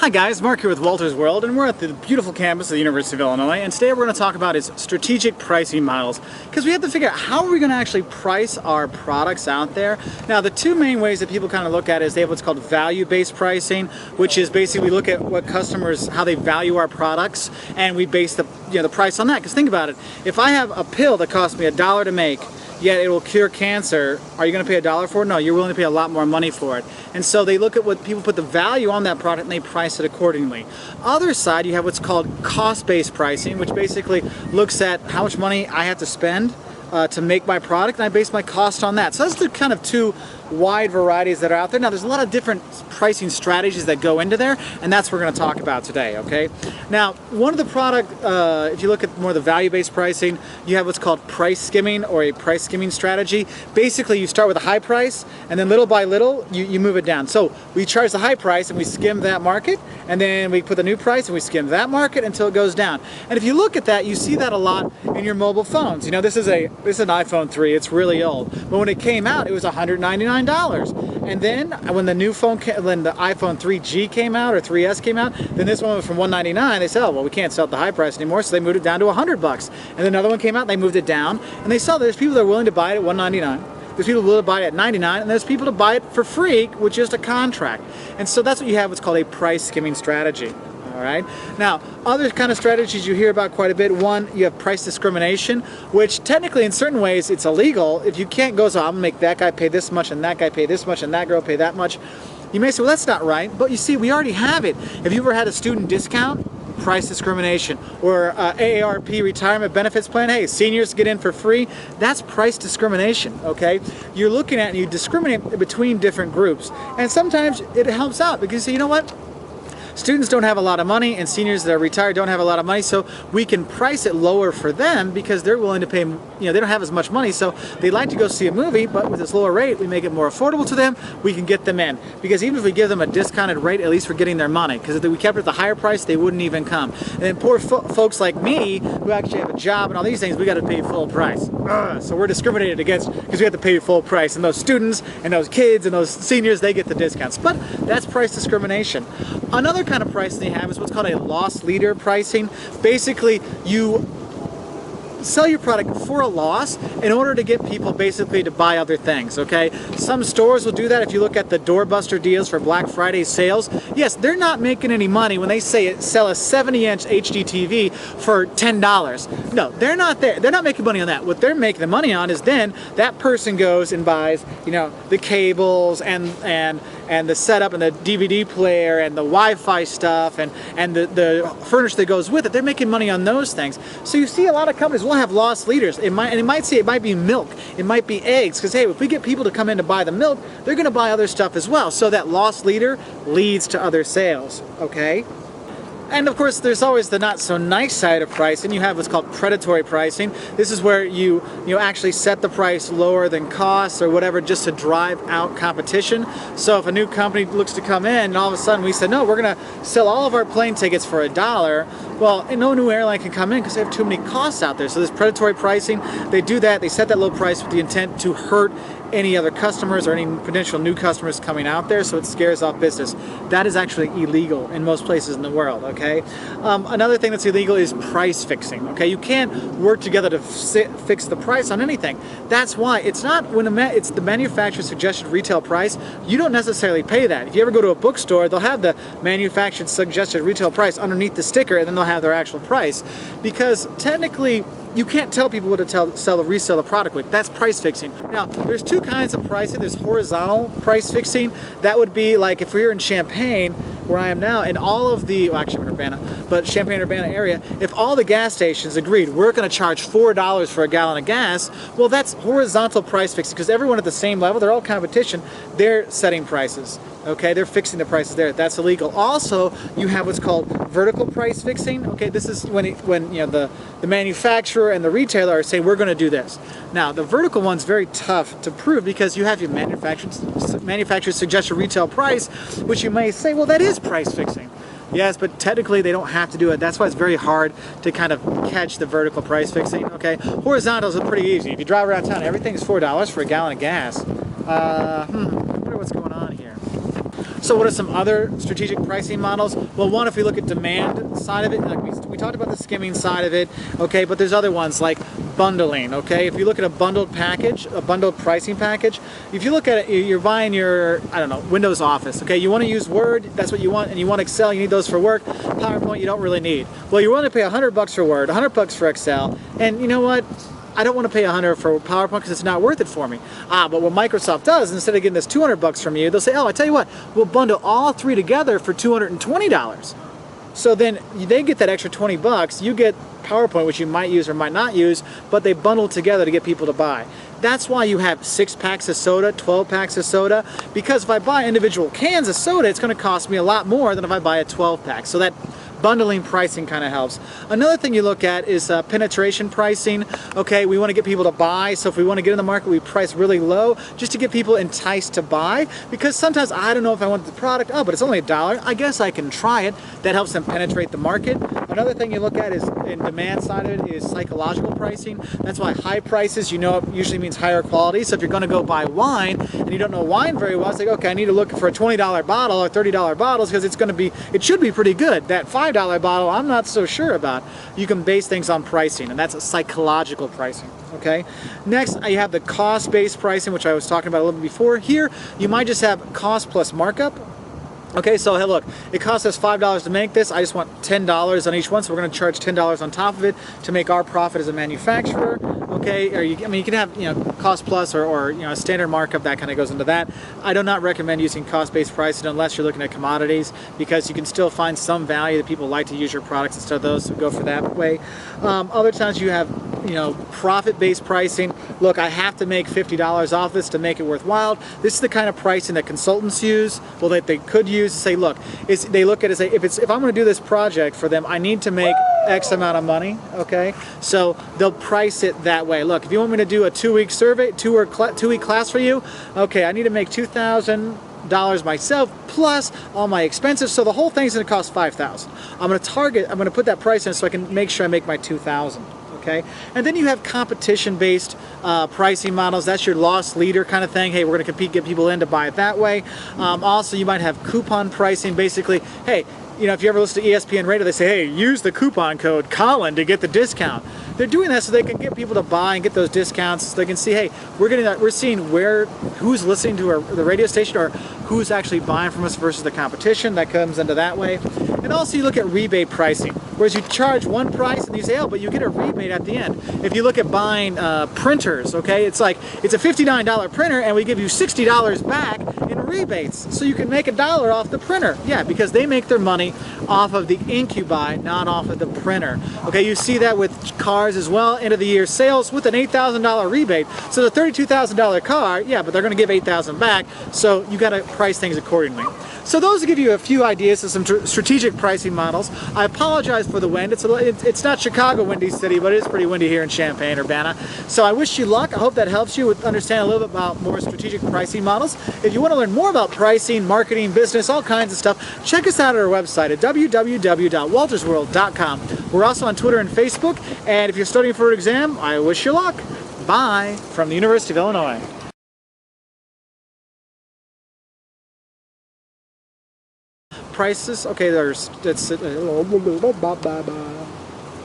Hi guys, Mark here with Walters World, and we're at the beautiful campus of the University of Illinois, and today we're going to talk about is strategic pricing models, because we have to figure out how are we going to actually price our products out there. Now the two main ways that people kind of look at it is they have what's called value-based pricing, which is basically we look at what customers, how they value our products, and we base the price on that. Because think about it, if I have a pill that costs me $1 to make, yet it will cure cancer, are you going to pay $1 for it? No, you're willing to pay a lot more money for it. And so they look at what people put the value on that product and they price it accordingly. Other side, you have what's called cost-based pricing, which basically looks at how much money I have to spend to make my product, and I base my cost on that. So that's the kind of two wide varieties that are out there. Now there's a lot of different pricing strategies that go into there, and that's what we're going to talk about today, okay? Now one of the product, if you look at more the value-based pricing, you have what's called price skimming or a price skimming strategy. Basically you start with a high price and then little by little you move it down. So we charge the high price and we skim that market, and then we put the new price and we skim that market until it goes down. And if you look at that, you see that a lot in your mobile phones. You know, this is an iPhone 3, it's really old, but when it came out it was $199. And then when the new phone, when the iPhone 3G came out or 3S came out, then this one went from $199. They said, oh, well, we can't sell at the high price anymore, so they moved it down to $100. And then another one came out, they moved it down, and they saw there's people that are willing to buy it at $199. There's people willing to buy it at $99, and there's people to buy it for free with just a contract. And so that's what you have, what's called a price skimming strategy. All right. Now, other kind of strategies you hear about quite a bit. One, you have price discrimination, which technically in certain ways it's illegal. If you can't go, so I'm gonna make that guy pay this much and that guy pay this much and that girl pay that much. You may say, well, that's not right. But you see, we already have it. Have you ever had a student discount? Price discrimination. Or AARP retirement benefits plan, hey, seniors get in for free. That's price discrimination, okay? You're looking at and you discriminate between different groups. And sometimes it helps out because you say, you know what? Students don't have a lot of money and seniors that are retired don't have a lot of money, so we can price it lower for them because they're willing to pay, they don't have as much money, so they like to go see a movie, but with this lower rate we make it more affordable to them, we can get them in. Because even if we give them a discounted rate, at least we're getting their money, because if we kept it at the higher price they wouldn't even come. And then poor folks like me who actually have a job and all these things, we got to pay full price. So we're discriminated against because we have to pay full price, and those students and those kids and those seniors, they get the discounts. But that's price discrimination. Another kind of pricing they have is what's called a loss leader pricing. Basically, you sell your product for a loss in order to get people basically to buy other things, okay? Some stores will do that. If you look at the doorbuster deals for Black Friday sales, yes, they're not making any money when they say sell a 70-inch HD TV for $10. No, they're not there. They're not making money on that. What they're making the money on is then that person goes and buys, the cables and the setup and the DVD player and the Wi-Fi stuff and the furniture that goes with it. They're making money on those things. So you see a lot of companies will have loss leaders. It might be milk, it might be eggs, because hey, if we get people to come in to buy the milk, they're going to buy other stuff as well. So that loss leader leads to other sales, okay? And of course, there's always the not so nice side of pricing. You have what's called predatory pricing. This is where you actually set the price lower than cost or whatever just to drive out competition. So if a new company looks to come in and all of a sudden we said, no, we're going to sell all of our plane tickets for $1, well, no new airline can come in because they have too many costs out there. So this predatory pricing, they do that. They set that low price with the intent to hurt any other customers or any potential new customers coming out there, so it scares off business. That is actually illegal in most places in the world, okay? Another thing that's illegal is price fixing, okay? You can't work together to fix the price on anything. That's why it's not when it's the manufacturer's suggested retail price, you don't necessarily pay that. If you ever go to a bookstore, they'll have the manufacturer's suggested retail price underneath the sticker, and then they'll have their actual price. Because technically, you can't tell people what to resell the product with. That's price fixing. Now, there's two kinds of pricing. There's horizontal price fixing. That would be like if we're in Champaign, where I am now, and all of the, well, actually Urbana, but Champaign-Urbana area, if all the gas stations agreed we're going to charge $4 for a gallon of gas, well, that's horizontal price fixing because everyone at the same level, they're all competition, they're setting prices. Okay, they're fixing the prices there. That's illegal. Also, you have what's called vertical price fixing. Okay, this is when the manufacturer and the retailer are saying we're going to do this. Now, the vertical one's very tough to prove because you have your manufacturer's suggested retail price, which you may say, well, that is price fixing. Yes, but technically they don't have to do it. That's why it's very hard to kind of catch the vertical price fixing. Okay, horizontals are pretty easy. If you drive around town, everything's $4 for a gallon of gas. I wonder what's going on here. So what are some other strategic pricing models? Well, one, if we look at demand side of it, like we talked about the skimming side of it, okay, but there's other ones like bundling, okay? If you look at a bundled package, a bundled pricing package, if you look at it, you're buying your, I don't know, Windows Office, okay? You want to use Word, that's what you want, and you want Excel, you need those for work. PowerPoint, you don't really need. Well, you're willing to pay $100 for Word, $100 for Excel, and you know what? I don't want to pay $100 for PowerPoint because it's not worth it for me. But what Microsoft does, instead of getting this $200 from you, they'll say, oh, I tell you what, we'll bundle all three together for $220. So then they get that extra 20 bucks, you get PowerPoint, which you might use or might not use, but they bundle together to get people to buy. That's why you have 6 packs of soda, 12 packs of soda, because if I buy individual cans of soda, it's going to cost me a lot more than if I buy a 12 pack. So that bundling pricing kind of helps. Another thing you look at is penetration pricing. Okay, we want to get people to buy, so if we want to get in the market, we price really low just to get people enticed to buy, because sometimes I don't know if I want the product, oh, but it's only $1, I guess I can try it. That helps them penetrate the market. Another thing you look at is, in demand side of it, is psychological pricing. That's why high prices, you know, it usually means higher quality. So if you're going to go buy wine and you don't know wine very well, it's like, okay, I need to look for a $20 bottle or $30 bottles because it's going to be, it should be pretty good. That $5 bottle, I'm not so sure about. You can base things on pricing, and that's a psychological pricing. Okay. Next, you have the cost-based pricing, which I was talking about a little bit before. Here, you might just have cost plus markup. Okay, so hey, look, it costs us $5 to make this. I just want $10 on each one, so we're going to charge $10 on top of it to make our profit as a manufacturer. Okay, or you can have, you know, cost plus or you know, a standard markup that kind of goes into that. I do not recommend using cost-based pricing unless you're looking at commodities, because you can still find some value that people like to use your products instead of those, so go for that way. Other times you have, you know, profit-based pricing. Look, I have to make $50 off this to make it worthwhile. This is the kind of pricing that consultants use, well, that they could use to say, look, they look at it and say, if I'm going to do this project for them, I need to make X amount of money, okay? So they'll price it that way. Look, if you want me to do a 2-week survey, 2-week class for you, okay, I need to make $2,000 myself plus all my expenses, so the whole thing's going to cost $5,000. I'm going to put that price in so I can make sure I make my $2,000. Okay, and then you have competition-based pricing models. That's your loss leader kind of thing. Hey, we're going to compete, get people in to buy it that way. Also, you might have coupon pricing. Basically, hey, you know, if you ever listen to ESPN Radio, they say, hey, use the coupon code Colin to get the discount. They're doing that so they can get people to buy and get those discounts, so they can see, hey, we're seeing who's listening to the radio station or who's actually buying from us versus the competition. That comes into that way. And also you look at rebate pricing, whereas you charge one price and you say, oh, but you get a rebate at the end. If you look at buying printers, okay, it's like, it's a $59 printer and we give you $60 back in rebates, so you can make $1 off the printer. Yeah, because they make their money off of the ink you buy, not off of the printer. Okay, you see that with cars as well, end of the year sales with an $8,000 rebate. So the $32,000 car, yeah, but they're going to give $8,000 back, so you got to price things accordingly. So those will give you a few ideas of some strategic pricing models. I apologize for the wind. It's not Chicago windy city, but it is pretty windy here in Champaign-Urbana. So I wish you luck. I hope that helps you understand a little bit about more strategic pricing models. If you want to learn more about pricing, marketing, business, all kinds of stuff, check us out at our website at www.waltersworld.com. We're also on Twitter and Facebook. And if you're studying for an exam, I wish you luck. Bye from the University of Illinois. Prices, okay,